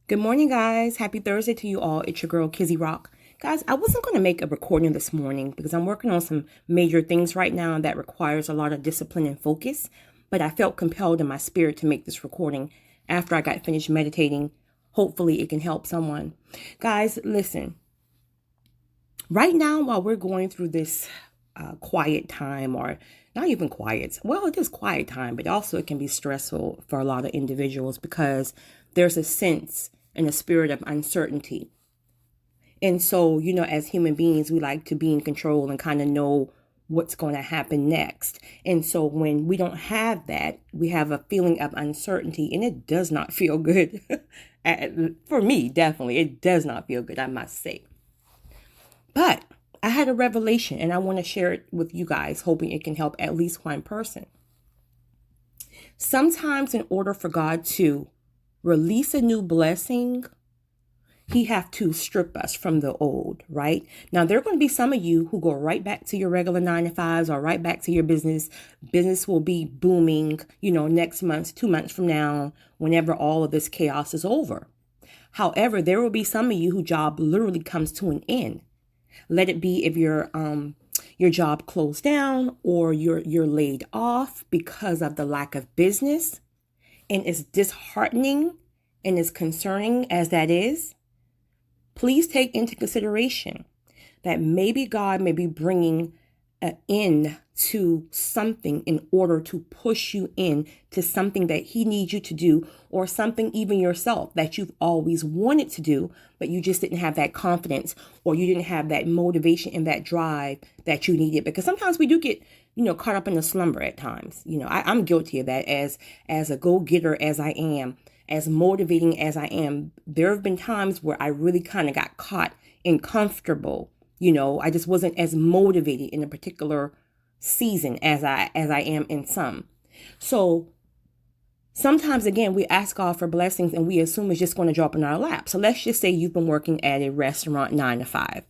Good morning, guys. Happy Thursday to you all. It's your girl, Kizzy Rock. Guys, I wasn't going to make a recording this morning because I'm working on some major things right now that requires a lot of discipline and focus, but I felt compelled in my spirit to make this recording after I got finished meditating. Hopefully, it can help someone. Guys, listen. Right now, while we're going through this quiet time, or not even quiet, well, it is quiet time, but also it can be stressful for a lot of individuals because there's a sense and a spirit of uncertainty. And so, as human beings, we like to be in control and kind of know what's going to happen next. And so when we don't have that, we have a feeling of uncertainty, and it does not feel good. For me, definitely, it does not feel good, I must say. But I had a revelation and I want to share it with you guys, hoping it can help at least one person. Sometimes in order for God to release a new blessing, he have to strip us from the old, right? Now, there are going to be some of you who go right back to your regular 9 to 5s or right back to your business. Business will be booming, next month, 2 months from now, whenever all of this chaos is over. However, there will be some of you whose job literally comes to an end. Let it be if your job closed down or you're laid off because of the lack of business, and as disheartening and as concerning as that is, please take into consideration that maybe God may be bringing an end to something in order to push you in to something that he needs you to do, or something even yourself that you've always wanted to do, but you just didn't have that confidence, or you didn't have that motivation and that drive that you needed. Because sometimes we do get, caught up in a slumber at times. I'm guilty of that as a go-getter as I am, as motivating as I am. There have been times where I really kind of got caught and comfortable. I just wasn't as motivated in a particular season as I am in some. So sometimes, again, we ask God for blessings and we assume it's just going to drop in our lap. So let's just say you've been working at a restaurant 9 to 5,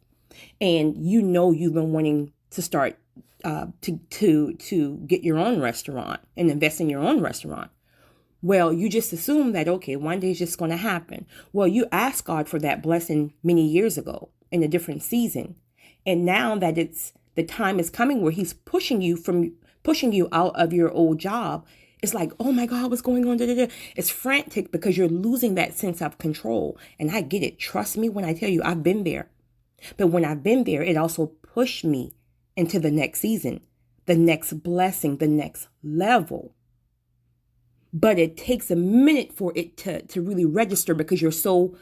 and you've been wanting to start to get your own restaurant and invest in your own restaurant. Well, you just assume that, okay, one day it's just going to happen. Well, you asked God for that blessing many years ago in a different season. And now that the time is coming where he's pushing you out of your old job, it's like, oh my God, what's going on? It's frantic because you're losing that sense of control. And I get it. Trust me when I tell you, I've been there. But when I've been there, it also pushed me into the next season, the next blessing, the next level. But it takes a minute for it to really register because you're so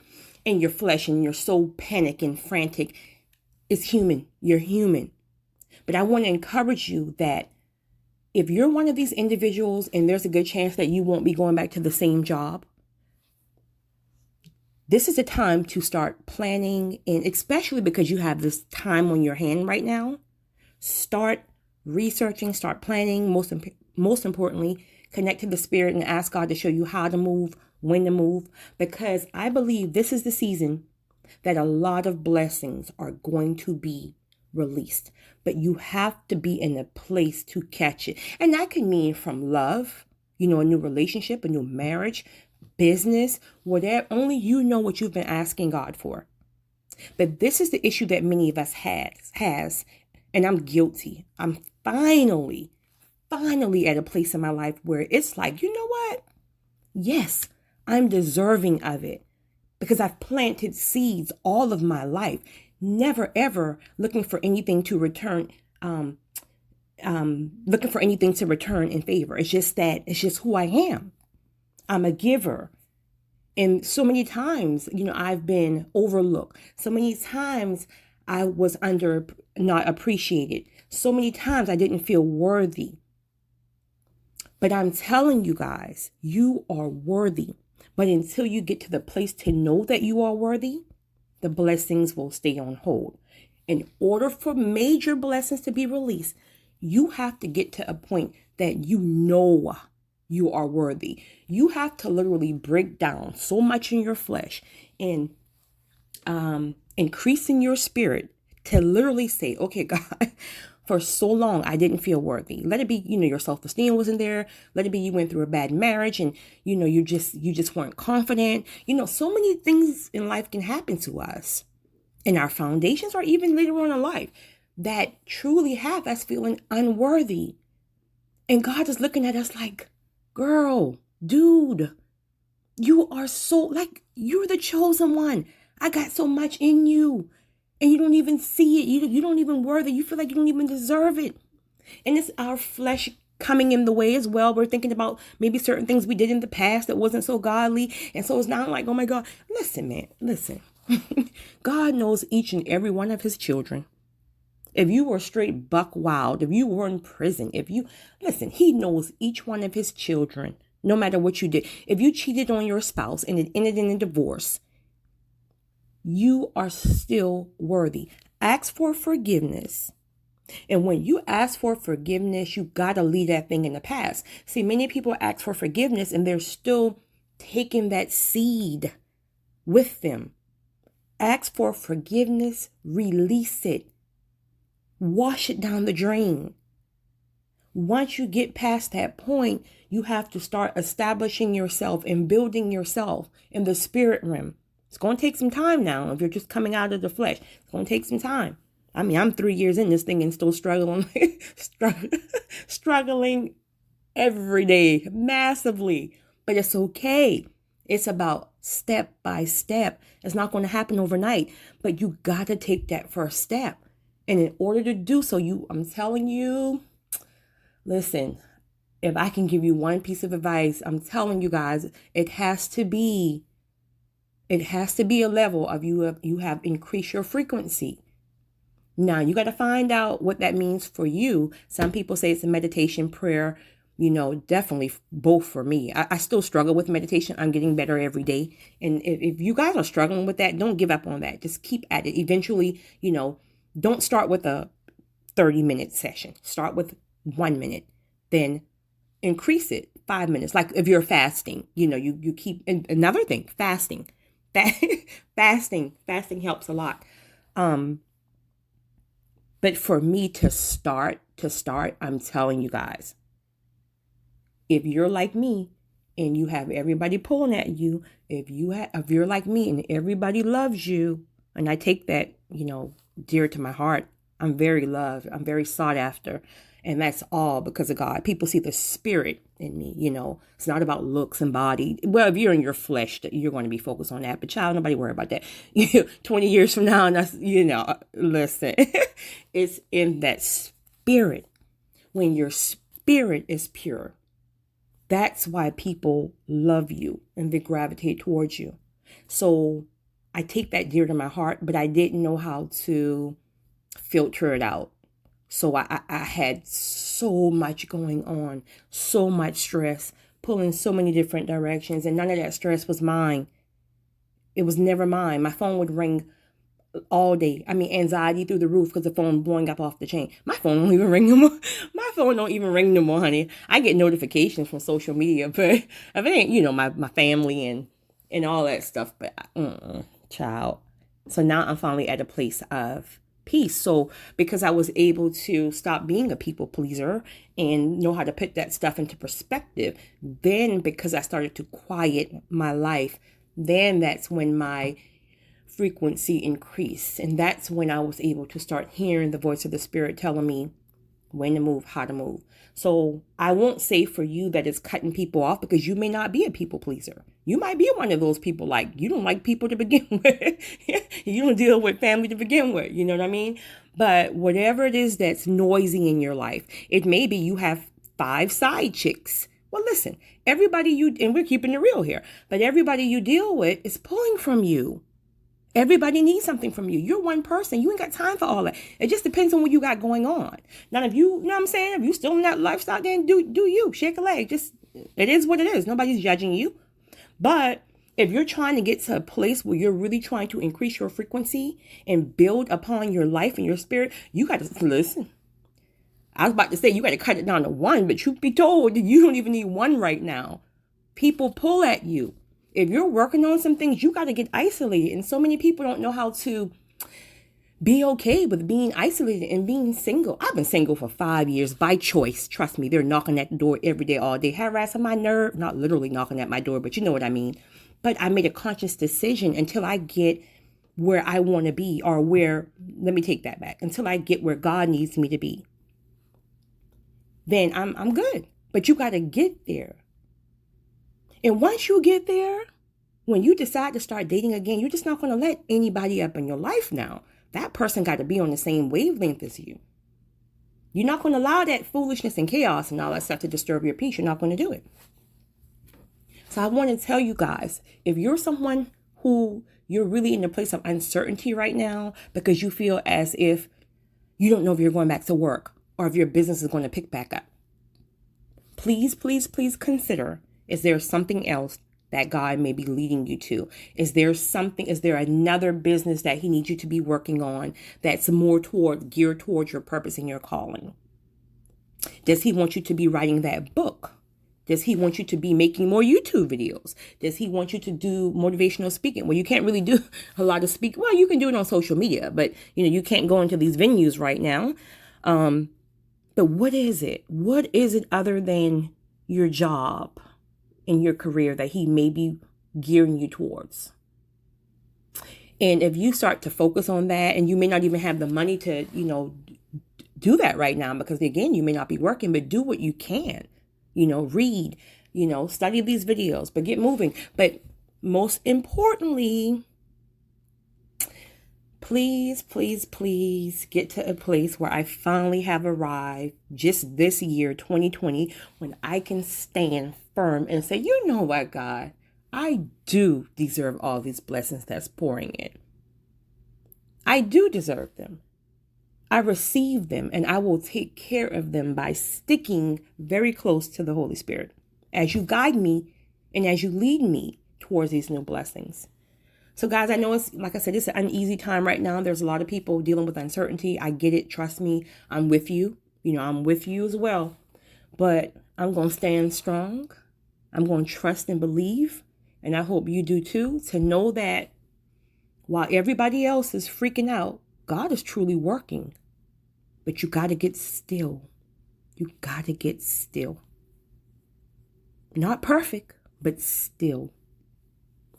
in your flesh and you're so panicked and frantic. It's human. You're human. But I want to encourage you that if you're one of these individuals, and there's a good chance that you won't be going back to the same job, this is a time to start planning, and especially because you have this time on your hand right now, start researching, start planning, most importantly, connect to the spirit and ask God to show you how to move, when to move, because I believe this is the season that a lot of blessings are going to be released. But you have to be in a place to catch it. And that can mean from love, a new relationship, a new marriage, business, whatever. Only you know what you've been asking God for. But this is the issue that many of us has, and I'm guilty. I'm finally at a place in my life where it's like, you know what? Yes, I'm deserving of it because I've planted seeds all of my life, never ever looking for anything to return, looking for anything to return in favor. It's just who I am. I'm a giver. And so many times, I've been overlooked. So many times I was not appreciated. So many times I didn't feel worthy. But I'm telling you guys, you are worthy. But until you get to the place to know that you are worthy, the blessings will stay on hold. In order for major blessings to be released, you have to get to a point that you know you are worthy. You have to literally break down so much in your flesh and increase in your spirit to literally say, okay, God, For so long, I didn't feel worthy. Let it be, your self-esteem wasn't there. Let it be you went through a bad marriage and, you just weren't confident. So many things in life can happen to us in our foundations or even later on in life that truly have us feeling unworthy. And God is looking at us like, girl, dude, you are you're the chosen one. I got so much in you. And you don't even see it. You don't even worthy. You feel like you don't even deserve it. And it's our flesh coming in the way as well. We're thinking about maybe certain things we did in the past that wasn't so godly. And so it's not like, oh my God, listen, man, listen. God knows each and every one of his children. If you were straight buck wild, if you were in prison, he knows each one of his children, no matter what you did. If you cheated on your spouse and it ended in a divorce, you are still worthy. Ask for forgiveness. And when you ask for forgiveness, you got to leave that thing in the past. See, many people ask for forgiveness and they're still taking that seed with them. Ask for forgiveness, release it, wash it down the drain. Once you get past that point, you have to start establishing yourself and building yourself in the spirit realm. It's going to take some time now. If you're just coming out of the flesh, it's going to take some time. I mean, I'm 3 years in this thing and still struggling, struggling every day, massively. But it's okay. It's about step by step. It's not going to happen overnight, but you got to take that first step. And in order to do so, I'm telling you, listen, if I can give you one piece of advice, I'm telling you guys, it has to be a level of you have increased your frequency. Now, you got to find out what that means for you. Some people say it's a meditation, prayer, definitely both for me. I still struggle with meditation. I'm getting better every day. And if you guys are struggling with that, don't give up on that. Just keep at it. Eventually, don't start with a 30-minute session. Start with 1 minute. Then increase it 5 minutes. Like if you're fasting, you keep, and another thing, fasting. Fasting helps a lot. But for me to start, I'm telling you guys, if you're like me and you have everybody pulling at you, if you're like me and everybody loves you, and I take that, dear to my heart, I'm very loved, I'm very sought after. And that's all because of God. People see the spirit in me, It's not about looks and body. Well, if you're in your flesh, you're going to be focused on that. But child, nobody worry about that. 20 years from now, and that's, listen, it's in that spirit. When your spirit is pure, that's why people love you and they gravitate towards you. So I take that dear to my heart, but I didn't know how to filter it out. So I had so much going on, so much stress, pulling so many different directions, and none of that stress was mine. It was never mine. My phone would ring all day. I mean, anxiety through the roof because the phone blowing up off the chain. My phone don't even ring no more. My phone don't even ring no more, honey. I get notifications from social media, but if it ain't, my family and all that stuff, but child. So now I'm finally at a place of peace. So because I was able to stop being a people pleaser and know how to put that stuff into perspective, then because I started to quiet my life, then that's when my frequency increased. And that's when I was able to start hearing the voice of the spirit telling me when to move, how to move. So I won't say for you that it's cutting people off because you may not be a people pleaser. You might be one of those people like you don't like people to begin with. You don't deal with family to begin with. You know what I mean? But whatever it is that's noisy in your life, it may be you have 5 side chicks. Well, listen, everybody and we're keeping it real here, but everybody you deal with is pulling from you. Everybody needs something from you. You're one person. You ain't got time for all that. It just depends on what you got going on. Now, if you know what I'm saying, if you still in that lifestyle, then do you. Shake a leg. Just, it is what it is. Nobody's judging you. But if you're trying to get to a place where you're really trying to increase your frequency and build upon your life and your spirit, you got to listen. I was about to say you got to cut it down to 1, but truth be told, you don't even need 1 right now. People pull at you. If you're working on some things, you got to get isolated. And so many people don't know how to Be okay with being isolated and being single. I've been single for 5 years by choice. Trust me, they're knocking at the door every day, all day, harassing my nerve. Not literally knocking at my door, but you know what I mean. But I made a conscious decision until I get where I want to be, or where, let me take that back, until I get where God needs me to be. Then I'm good. But you got to get there. And once you get there, when you decide to start dating again, you're just not going to let anybody up in your life now. That person got to be on the same wavelength as you. You're not going to allow that foolishness and chaos and all that stuff to disturb your peace. You're not going to do it. So I want to tell you guys, if you're someone who you're really in a place of uncertainty right now because you feel as if you don't know if you're going back to work or if your business is going to pick back up, please, please, please consider, is there something else that God may be leading you to? Is there another business that he needs you to be working on that's more geared towards your purpose and your calling? Does he want you to be writing that book? Does he want you to be making more YouTube videos? Does he want you to do motivational speaking? Well, you can't really do a lot of speaking. Well, you can do it on social media, but you can't go into these venues right now. But what is it? What is it other than your job in your career that he may be gearing you towards? And if you start to focus on that, and you may not even have the money to, do that right now, because again, you may not be working, but do what you can, read, study these videos, but get moving. But most importantly, please, please, please get to a place where I finally have arrived just this year, 2020, when I can stand firm and say, you know what, God, I do deserve all these blessings that's pouring in. I do deserve them. I receive them, and I will take care of them by sticking very close to the Holy Spirit as you guide me and as you lead me towards these new blessings. So guys, I know it's, like I said, it's an uneasy time right now. There's a lot of people dealing with uncertainty. I get it. Trust me. I'm with you. I'm with you as well. But I'm going to stand strong. I'm going to trust and believe. And I hope you do too, to know that while everybody else is freaking out, God is truly working. But you got to get still. You got to get still. Not perfect, but still.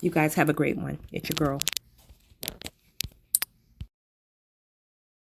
You guys have a great one. It's your girl.